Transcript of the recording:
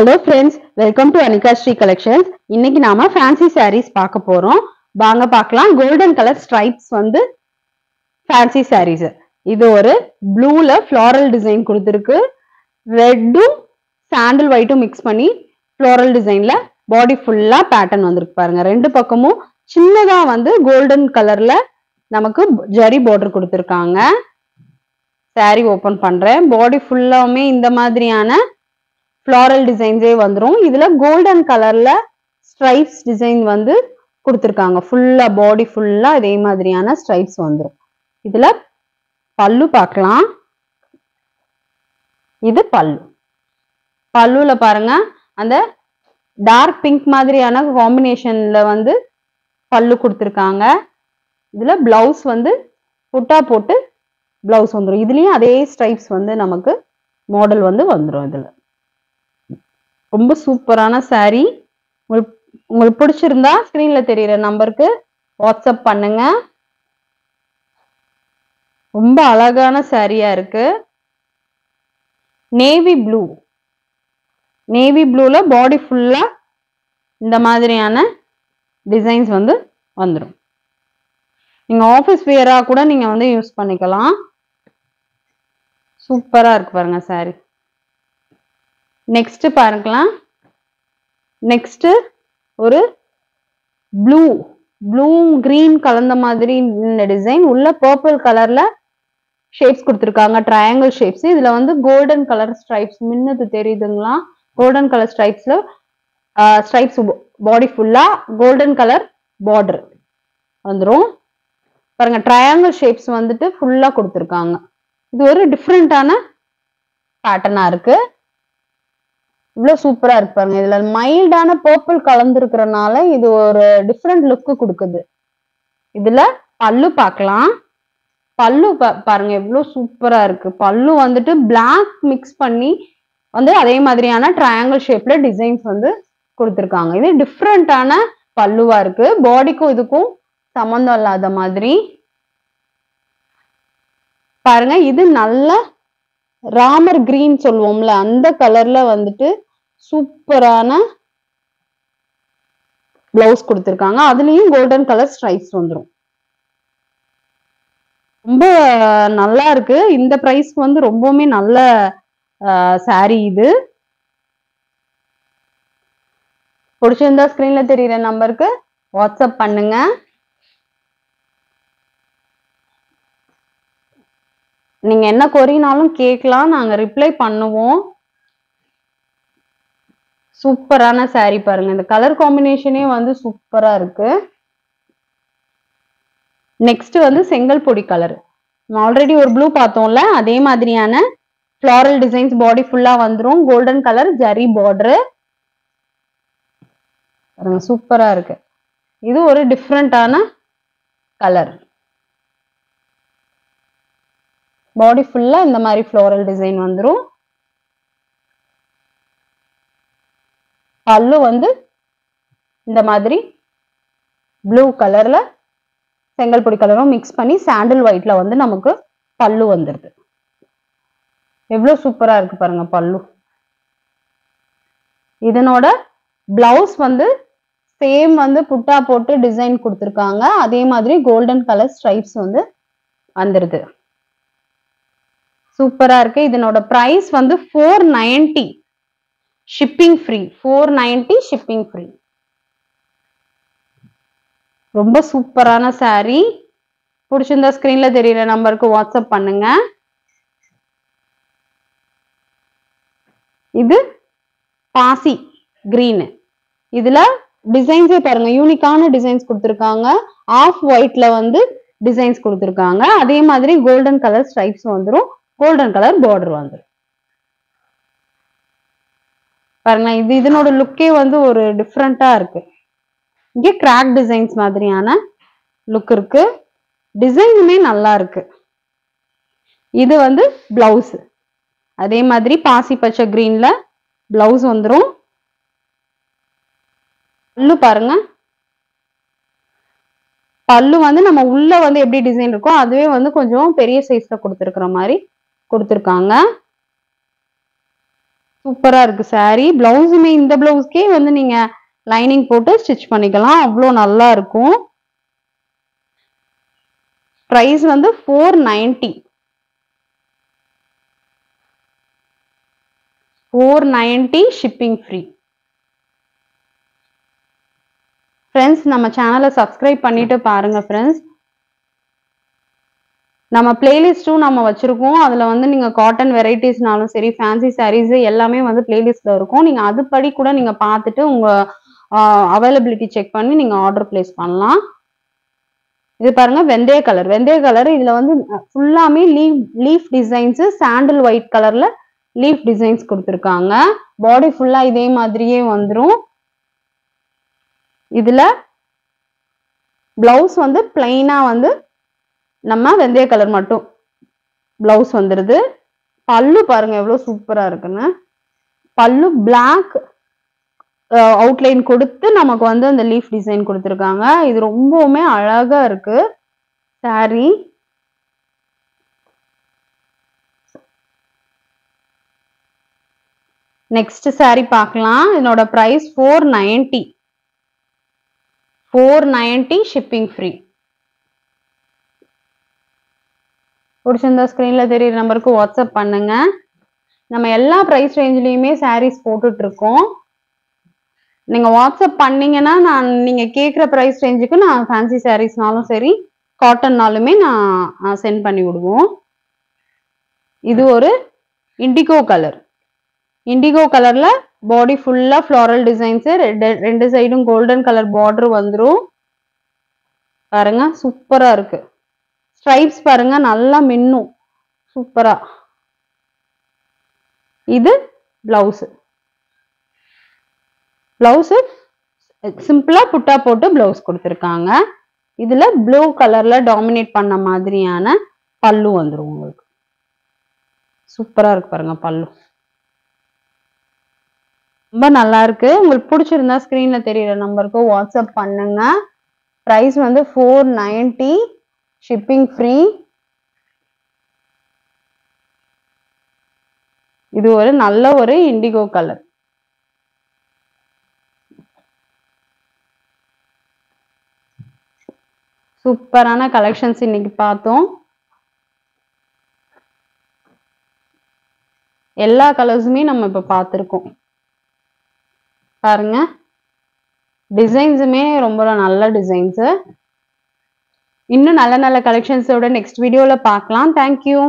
Hello friends, welcome to Anika Sri Collections. இன்னைக்கு நாம fancy sarees பார்க்க போறோம். வாங்க பார்க்கலாம். Golden color stripes வந்து fancy sarees. இது ஒரு blueல floral design கொடுத்திருக்கு. ரெட்டும் சாண்டல் whiteம் mix பண்ணி floral designல body full-ஆ pattern வந்திருக்கு பாருங்க. ரெண்டு பக்கமும் சின்னதா வந்து golden colorல நமக்கு ஜரி border கொடுத்திருக்காங்க. saree open பண்றேன். body full-ஆமே இந்த மாதிரியான floral designs வந்துரும். இதுல golden colorல stripes design வந்து கொடுத்திருக்காங்க. full-ஆ body full-ஆ இதே மாதிரியான stripes வந்துரும். இதுல பல்லு பார்க்கலாம். இது பல்லு. பல்லுல பாருங்க அந்த டார்க் பிங்க் மாதிரியான காம்பினேஷன்ல வந்து பல்லு கொடுத்திருக்காங்க. இதுல பிளவுஸ் வந்து புட்டா போட்டு பிளவுஸ் வந்துரும். இதுலயும் அதே ஸ்ட்ரைப்ஸ் வந்து நமக்கு மாடல் வந்து வந்துரும். இதுல ரொம்ப சூப்பரான saree. உங்களுக்கு பிடிச்சிருந்தா ஸ்கிரீன்ல தெரியுற நம்பருக்கு வாட்ஸ்அப் பண்ணுங்க. ரொம்ப அழகான சாரியா இருக்கு. Navy blue. நேவி ப்ளூல பாடி ஃபுல்லா இந்த மாதிரியான டிசைன்ஸ் வந்து வந்துரும். நீங்க ஆபீஸ் வியரா கூட நீங்க வந்து யூஸ் பண்ணிக்கலாம். சூப்பரா இருக்கு பாருங்க saree. நெக்ஸ்ட் பாருக்கலாம். நெக்ஸ்ட் ஒரு ப்ளூ கிரீன் கலந்த மாதிரி இந்த டிசைன் உள்ள பர்பிள் கலர்ல ஷேப்ஸ் கொடுத்திருக்காங்க. Triangle shapes. இதுல வந்து கோல்டன் கலர் ஸ்ட்ரைப்ஸ் மின்னது தெரியுதுங்களா? கோல்டன் கலர் ஸ்ட்ரைப்ஸ்ல ஸ்ட்ரைப்ஸ் பாடி ஃபுல்லா கோல்டன் கலர் பார்டர் வந்துரும். பாருங்க ட்ரையாங்கிள் ஷேப்ஸ் வந்துட்டு ஃபுல்லா கொடுத்திருக்காங்க. இது ஒரு டிஃப்ரெண்டான பேட்டர்னா இருக்கு. இவ்வளவு சூப்பரா இருக்கு பாருங்க. இதுல மைல்டான பர்பிள் கலந்துருக்கிறனால இது ஒரு டிஃப்ரெண்ட் லுக் கொடுக்குது. இதுல பல்லு பார்க்கலாம். பல்லு பாருங்க எவ்வளவு சூப்பரா இருக்கு. பல்லு வந்துட்டு பிளாக் மிக்ஸ் பண்ணி வந்து அதே மாதிரியான ட்ரையாங்கிள் ஷேப்ல டிசைன்ஸ் வந்து கொடுத்திருக்காங்க. இது டிஃப்ரெண்டான பல்லுவா இருக்கு. பாடிக்கும் இதுக்கும் சம்பந்தம் இல்லாத மாதிரி பாருங்க. இது நல்ல ராமர் கிரீன் சொல்லுவோம்ல அந்த கலர்ல வந்துட்டு சூப்பரான பிளவுஸ் கொடுத்திருக்காங்க. அதுலயும் கோல்டன் கலர் ஸ்ட்ரைப்ஸ் வந்துரும். ரொம்ப நல்லா இருக்கு. இந்த பிரைஸ் வந்து ரொம்பவுமே நல்ல saree. இது பிடிச்சிருந்தா ஸ்கிரீன்ல தெரியுற நம்பருக்கு வாட்ஸ்அப் பண்ணுங்க. நீங்க என்ன கொரினாலும் கேட்கலாம், நாங்க ரிப்ளை பண்ணுவோம். சூப்பரான saree பாருங்க. இந்த கலர் காம்பினேஷனே வந்து சூப்பரா இருக்கு. நெக்ஸ்ட் வந்து செங்கல் பொடி கலர். ஆல்ரெடி ஒரு ப்ளூ பார்த்தோம்ல அதே மாதிரியான ஃப்ளாரல் டிசைன்ஸ் பாடி ஃபுல்லா வந்துரும். கோல்டன் கலர் ஜரி பார்டர் சூப்பரா இருக்கு. இது ஒரு டிஃப்ரெண்டான கலர். பாடி ஃபுல்லா இந்த மாதிரி ஃப்ளோரல் டிசைன் வந்துரும். பல்லு வந்து இந்த மாதிரி ப்ளூ கலர்ல செங்கல் பொடி கலரும் மிக்ஸ் பண்ணி சாண்டல் ஒயிட்ல வந்து நமக்கு பல்லு வந்துருது. எவ்வளவு சூப்பரா இருக்கு பாருங்க பல்லு. இதனோட பிளவுஸ் வந்து சேம் வந்து புட்டா போட்டு டிசைன் கொடுத்திருக்காங்க. அதே மாதிரி கோல்டன் கலர் ஸ்ட்ரைப்ஸ் வந்து வந்துருது. சூப்பரா இருக்கு. இதனோட பிரைஸ் வந்து 490 ஷிப்பிங் ஃப்ரீ. 490 shipping free. ரொம்ப சூப்பரான saree. பிடிச்சிருந்தா ஸ்கிரீன்ல தெரியுற நம்பருக்கு வாட்ஸ்அப் பண்ணுங்க. இது பாசி கிரீன். இதுல டிசைன்ஸே பாருங்க யூனிக்கான டிசைன்ஸ் கொடுத்திருக்காங்க. ஆஃப் ஒயிட்ல வந்து டிசைன்ஸ் கொடுத்திருக்காங்க. அதே மாதிரி கோல்டன் கலர் ஸ்ட்ரைப்ஸ் வந்துரும். கோல்டன் கலர் பார்டர் வந்துரும். பாருங்க இதனோட லுக்கே வந்து ஒரு டிஃப்ரெண்டா இருக்கு. இங்கே கிராக் டிசைன்ஸ் மாதிரியான லுக் இருக்கு. டிசைனுமே நல்லா இருக்கு. இது வந்து பிளவுஸ். அதே மாதிரி பாசி பச்சை கிரீன்ல பிளவுஸ் வந்துரும். பல்லு பாருங்க. பல்லு வந்து நம்ம உள்ள வந்து எப்படி டிசைன் இருக்கோ அதுவே வந்து கொஞ்சம் பெரிய சைஸ்ல கொடுத்திருக்கிற மாதிரி கொடுத்திருக்காங்க. சூப்பரா இருக்கு saree. பிளவுஸுமே இந்த பிளவுஸ்க்கே வந்து நீங்க லைனிங் போட்டு ஸ்டிச் பண்ணிக்கலாம். அவ்வளோ நல்லா இருக்கும். பிரைஸ் வந்து 490. 490 ஷிப்பிங் ஃப்ரீ. ஃப்ரெண்ட்ஸ் நம்ம சேனலை சப்ஸ்கிரைப் பண்ணிட்டு பாருங்க ஃப்ரெண்ட்ஸ். நம்ம பிளேலிஸ்டும் நம்ம வச்சிருக்கோம். அதுல வந்து நீங்க காட்டன் வெரைட்டிஸ்னாலும் சரி, ஃபேன்சி சாரீஸ் எல்லாமே வந்து பிளேலிஸ்ட்ல இருக்கும். நீங்க அதுபடி கூட நீங்க பார்த்துட்டு உங்க அவைலபிலிட்டி செக் பண்ணி நீங்க ஆர்டர் பிளேஸ் பண்ணலாம். இது பாருங்க வெந்தய கலர். வெந்தய கலர் இதுல வந்து ஃபுல்லாமே லீஃப் டிசைன்ஸ், சாண்டில் ஒயிட் கலர்ல லீஃப் டிசைன்ஸ் கொடுத்துருக்காங்க. பாடி ஃபுல்லா இதே மாதிரியே வந்துரும். இதுல பிளவுஸ் வந்து பிளைனா வந்து நம்ம வெந்தய கலர் மட்டும் பிளவுஸ் வந்துருது. பல்லு பாருங்க எவ்வளவு சூப்பரா இருக்குன்னு. பல்லு பிளாக் அவுட்லைன் கொடுத்து நமக்கு வந்து அந்த லீஃப் டிசைன் கொடுத்துருக்காங்க. இது ரொம்பவுமே அழகா இருக்கு saree. நெக்ஸ்ட் saree பார்க்கலாம். இதனோட பிரைஸ் 490. 490 shipping free. பிடிச்சிருந்தா ஸ்கிரீன்ல தெரியுற நம்பருக்கு வாட்ஸ்அப் பண்ணுங்க. நம்ம எல்லா பிரைஸ் ரேஞ்ச்லயுமே sarees போட்டுட்டு இருக்கோம். நீங்க வாட்ஸ்அப் பண்ணீங்கன்னா நீங்க கேட்குற பிரைஸ் ரேஞ்சுக்கு நான் ஃபேன்சி சாரீஸ்னாலும் சரி, காட்டன்னாலுமே நான் சென்ட் பண்ணி விடுவோம். இது ஒரு இண்டிகோ கலர். இண்டிகோ கலர்ல பாடி ஃபுல்லா ஃப்ளாரல் டிசைன்ஸ், ரெண்டு சைடும் கோல்டன் கலர் பார்டர் வந்துரும். பாருங்க சூப்பரா இருக்கு. ஸ்ட்ரைப்ஸ் பாருங்க நல்லா மின்னும் சூப்பரா. இது பிளவுஸ். பிளவுஸ் சிம்பிளா புட்டா போட்டு பிளவுஸ் கொடுத்துருக்காங்க. இதுல ப்ளூ கலர்ல டாமினேட் பண்ண மாதிரியான பல்லு வந்துரும் உங்களுக்கு. சூப்பரா இருக்கு பாருங்க பல்லு. ரொம்ப நல்லா இருக்கு. உங்களுக்கு பிடிச்சிருந்தா ஸ்கிரீன்ல தெரியுற நம்பருக்கு வாட்ஸ்அப் பண்ணுங்க. பிரைஸ் வந்து 490 ஷிப்பிங் ஃப்ரீ. இது ஒரு நல்ல ஒரு இண்டிகோ கலர். சூப்பரான கலெக்ஷன்ஸ் இன்னைக்கு பார்த்தோம். எல்லா கலர்ஸுமே நம்ம இப்ப பார்த்திருக்கோம். பாருங்க டிசைன்ஸுமே ரொம்ப நல்ல டிசைன்ஸ். இன்னும் நல்ல நல்ல கலெக்ஷன்ஸோட நெக்ஸ்ட் வீடியோல பார்க்கலாம். தேங்க்யூ.